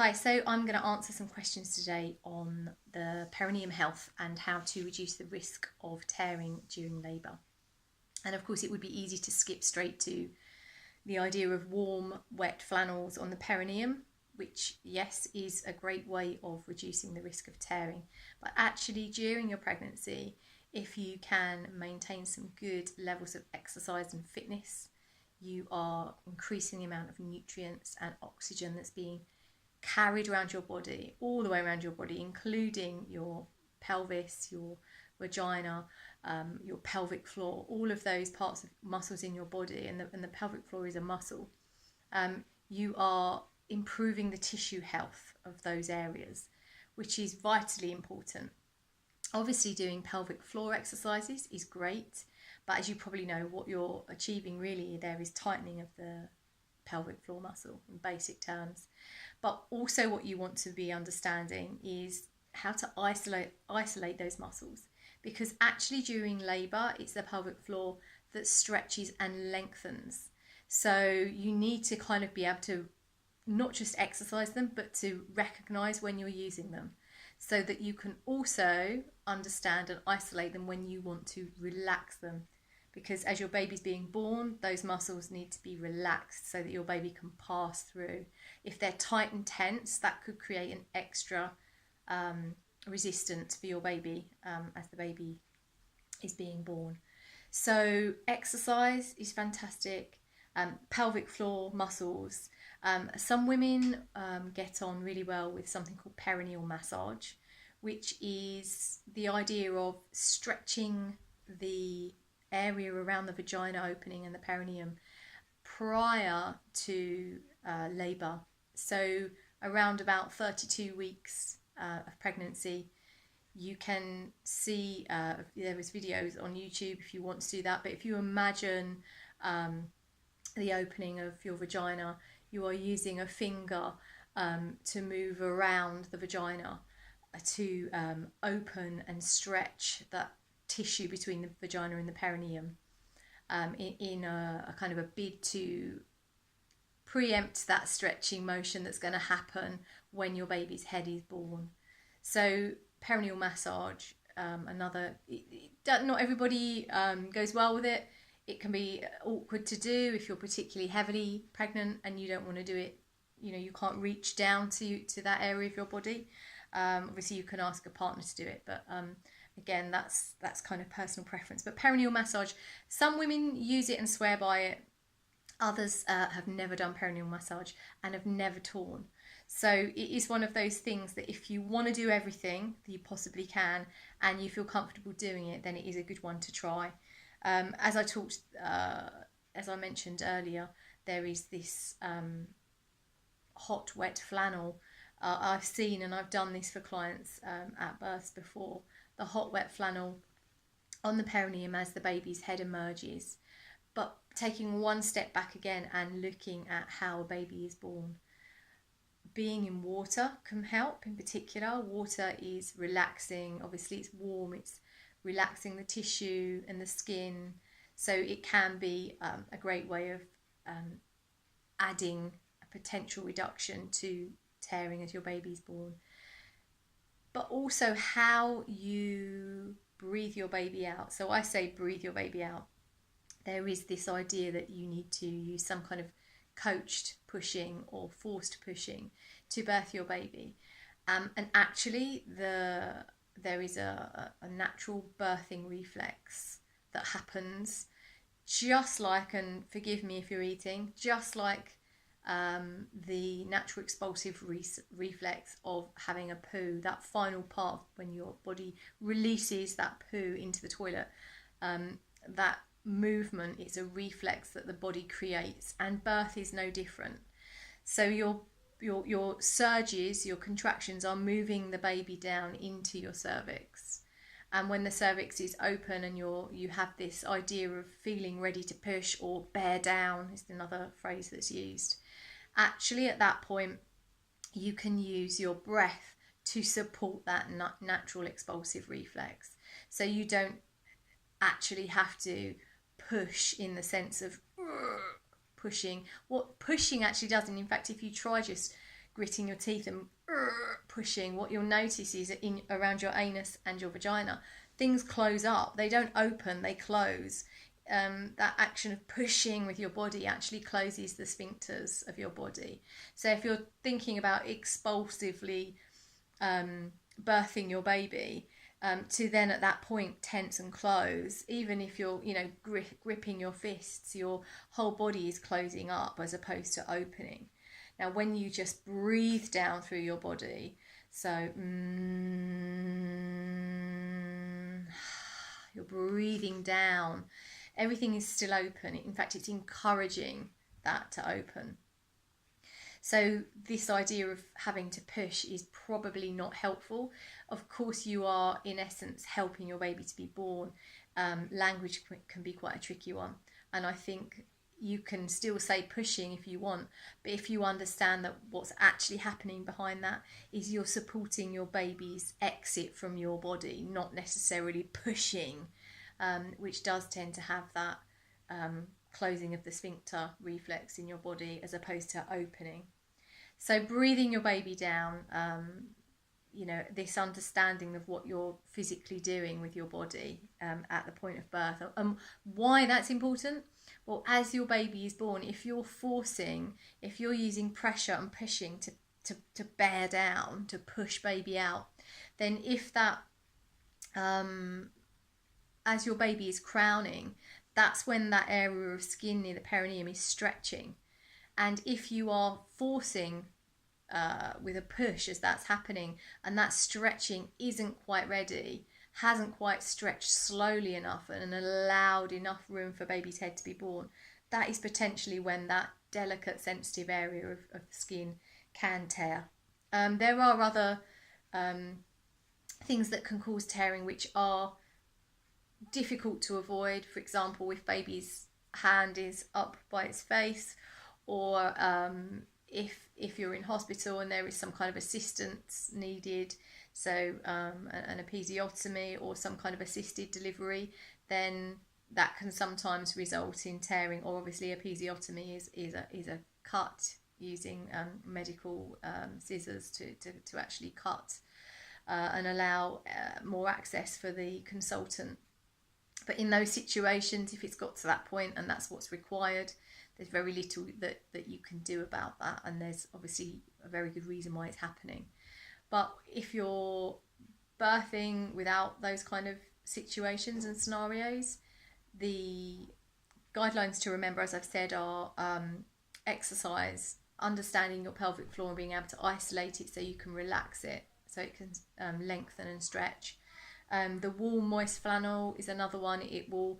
Hi, so I'm going to answer some questions today on the perineum health and how to reduce the risk of tearing during labour. And of course, it would be easy to skip straight to the idea of warm, wet flannels on the perineum, which, yes, is a great way of reducing the risk of tearing. But actually, during your pregnancy, if you can maintain some good levels of exercise and fitness, you are increasing the amount of nutrients and oxygen that's being carried around your body, all the way around your body, including your pelvis, your vagina, your pelvic floor, all of those parts of muscles in your body, and the pelvic floor is a muscle. You are improving the tissue health of those areas, which is vitally important. Obviously, doing pelvic floor exercises is great, but as you probably know, what you're achieving really there is tightening of the pelvic floor muscle in basic terms. But also what you want to be understanding is how to isolate those muscles, because actually during labour it's the pelvic floor that stretches and lengthens. So you need to kind of be able to not just exercise them, but to recognise when you're using them, so that you can also understand and isolate them when you want to relax them. Because as your baby's being born, those muscles need to be relaxed so that your baby can pass through. If they're tight and tense, that could create an extra resistance for your baby as the baby is being born. So exercise is fantastic. Pelvic floor muscles. Some women get on really well with something called perineal massage, which is the idea of stretching the area around the vagina opening and the perineum prior to labour. So around about 32 weeks of pregnancy, you can see there is videos on YouTube if you want to do that. But if you imagine the opening of your vagina, you are using a finger to move around the vagina to open and stretch that tissue between the vagina and the perineum in a kind of a bid to preempt that stretching motion that's going to happen when your baby's head is born. So perineal massage, not everybody goes well with it. It can be awkward to do if you're particularly heavily pregnant and you don't want to do it. You can't reach down to that area of your body. Obviously you can ask a partner to do it, but again, that's kind of personal preference. But perineal massage, some women use it and swear by it. Others have never done perineal massage and have never torn. So it is one of those things that if you want to do everything that you possibly can and you feel comfortable doing it, then it is a good one to try. As I mentioned earlier, there is this hot, wet flannel. I've seen and I've done this for clients at births before. The hot, wet flannel on the perineum as the baby's head emerges, but taking one step back again and looking at how a baby is born. Being in water can help. In particular, water is relaxing. Obviously it's warm, it's relaxing the tissue and the skin, so it can be a great way of adding a potential reduction to tearing as your baby's born. But also how you breathe your baby out. So I say breathe your baby out. There is this idea that you need to use some kind of coached pushing or forced pushing to birth your baby. And actually there is a natural birthing reflex that happens just like, and forgive me if you're eating, just like the natural expulsive reflex of having a poo, that final part when your body releases that poo into the toilet. That movement is a reflex that the body creates, and birth is no different. So your surges, your contractions are moving the baby down into your cervix. And when the cervix is open and you have this idea of feeling ready to push or bear down, is another phrase that's used. Actually, at that point, you can use your breath to support that natural expulsive reflex. So you don't actually have to push in the sense of pushing. What pushing actually does, and in fact, if you try just gritting your teeth and pushing, what you'll notice is that around your anus and your vagina, things close up. They don't open, they close. That action of pushing with your body actually closes the sphincters of your body. So if you're thinking about expulsively birthing your baby, to then at that point tense and close, even if you're gripping your fists, your whole body is closing up as opposed to opening. Now when you just breathe down through your body, so you're breathing down, everything is still open. In fact, it's encouraging that to open. So this idea of having to push is probably not helpful. Of course, you are in essence helping your baby to be born. Language can be quite a tricky one, and I think you can still say pushing if you want, but if you understand that what's actually happening behind that is you're supporting your baby's exit from your body, not necessarily pushing, which does tend to have that closing of the sphincter reflex in your body as opposed to opening. So breathing your baby down, this understanding of what you're physically doing with your body at the point of birth. Why that's important? Well, as your baby is born, if you're using pressure and pushing to bear down, to push baby out, then if that, as your baby is crowning, that's when that area of skin near the perineum is stretching. And if you are forcing with a push as that's happening, and that stretching isn't quite ready, hasn't quite stretched slowly enough and allowed enough room for baby's head to be born, that is potentially when that delicate, sensitive area of the skin can tear. There are other things that can cause tearing which are difficult to avoid. For example, if baby's hand is up by its face, or if you're in hospital and there is some kind of assistance needed, so an episiotomy or some kind of assisted delivery, then that can sometimes result in tearing. Or obviously episiotomy is a cut using medical scissors to actually cut and allow more access for the consultant. But in those situations, if it's got to that point and that's what's required, there's very little that you can do about that, and there's obviously a very good reason why it's happening. But if you're birthing without those kind of situations and scenarios, the guidelines to remember, as I've said, are exercise, understanding your pelvic floor and being able to isolate it so you can relax it, so it can lengthen and stretch. The warm, moist flannel is another one. It will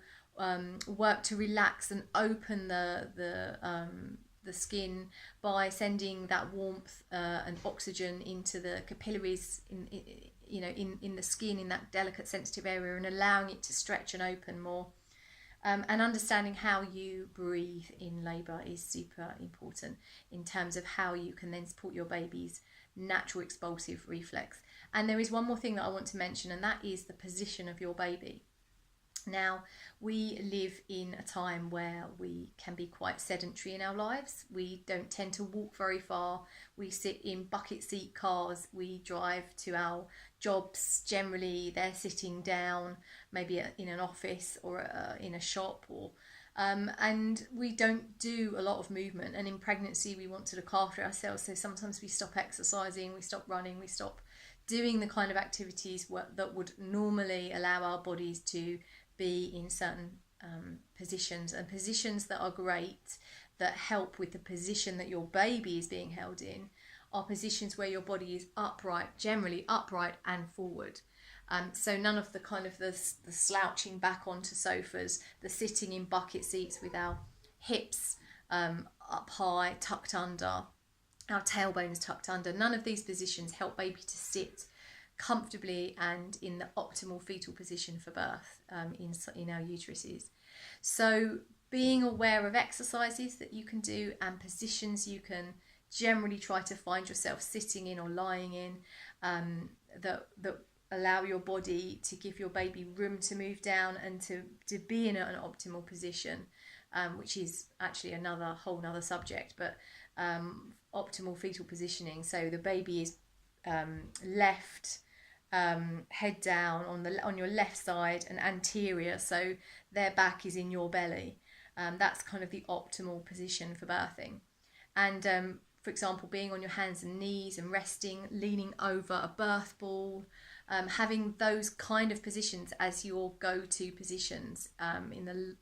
work to relax and open the skin by sending that warmth and oxygen into the capillaries in the skin, in that delicate, sensitive area, and allowing it to stretch and open more. And understanding how you breathe in labour is super important in terms of how you can then support your baby's natural expulsive reflex. And there is one more thing that I want to mention, and that is the position of your baby. Now, we live in a time where we can be quite sedentary in our lives. We don't tend to walk very far. We sit in bucket seat cars. We drive to our jobs. Generally, they're sitting down, maybe in an office or in a shop, and we don't do a lot of movement. And in pregnancy, we want to look after ourselves. So sometimes we stop exercising, we stop running, we stop doing the kind of activities that would normally allow our bodies to be in certain positions, and positions that are great, that help with the position that your baby is being held in, are positions where your body is upright, generally upright and forward. So none of the kind of the slouching back onto sofas, the sitting in bucket seats with our hips up high, tucked under, our tailbones tucked under. None of these positions help baby to sit comfortably and in the optimal fetal position for birth in our uteruses. So being aware of exercises that you can do and positions you can generally try to find yourself sitting in or lying in, that allow your body to give your baby room to move down and to be in an optimal position, which is actually another whole nother subject. But optimal fetal positioning. So the baby is left, head down on your left side and anterior, so their back is in your belly. That's kind of the optimal position for birthing. And for example, being on your hands and knees and resting, leaning over a birth ball, having those kind of positions as your go-to positions in the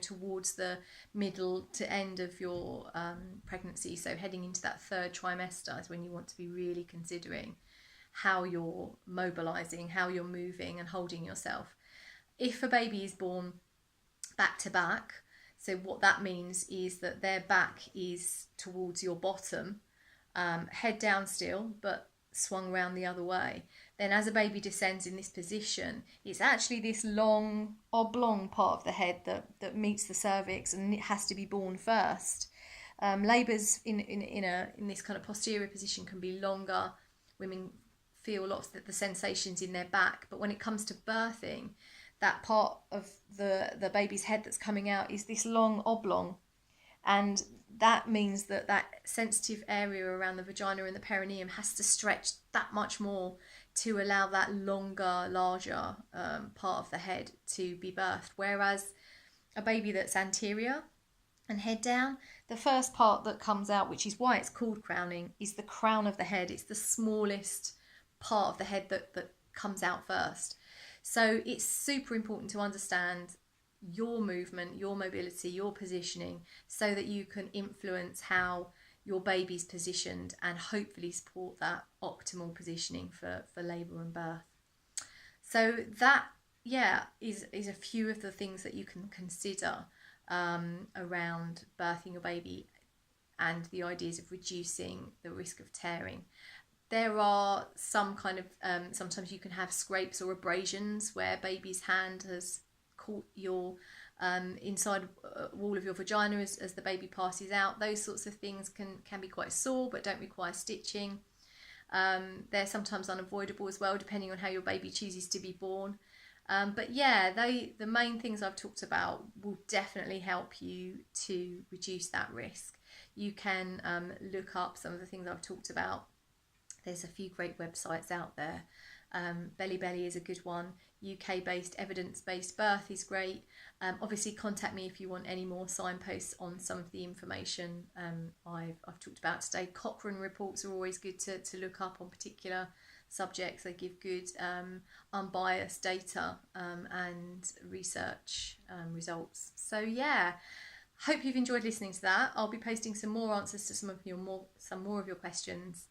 towards the middle to end of your pregnancy. So heading into that third trimester is when you want to be really considering how you're mobilizing, how you're moving and holding yourself. If a baby is born back to back, so what that means is that their back is towards your bottom, head down still, but swung round the other way. Then as a baby descends in this position, it's actually this long oblong part of the head that meets the cervix, and it has to be born first. Labours in this kind of posterior position can be longer. Women feel lots of the sensations in their back, but when it comes to birthing, that part of the baby's head that's coming out is this long oblong, and that means that that sensitive area around the vagina and the perineum has to stretch that much more to allow that longer, larger part of the head to be birthed. Whereas a baby that's anterior and head down, the first part that comes out, which is why it's called crowning, is the crown of the head. It's the smallest part of the head that comes out first. So it's super important to understand your movement, your mobility, your positioning, so that you can influence how your baby's positioned and hopefully support that optimal positioning for labour and birth. So that, is a few of the things that you can consider around birthing your baby and the ideas of reducing the risk of tearing. There are some kind of, sometimes you can have scrapes or abrasions where baby's hand has caught your inside wall of your vagina as the baby passes out. Those sorts of things can be quite sore but don't require stitching. They're sometimes unavoidable as well, depending on how your baby chooses to be born. But yeah, the main things I've talked about will definitely help you to reduce that risk. You can look up some of the things I've talked about. There's a few great websites out there. Belly Belly is a good one. UK-based, evidence-based birth is great. Obviously, contact me if you want any more signposts on some of the information I've talked about today. Cochrane reports are always good to look up on particular subjects. They give good unbiased data and research results. So yeah, hope you've enjoyed listening to that. I'll be posting some more answers to some more of your questions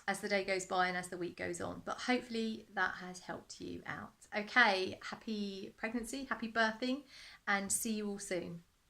as the day goes by and as the week goes on, but hopefully that has helped you out. Okay, happy pregnancy, happy birthing, and see you all soon.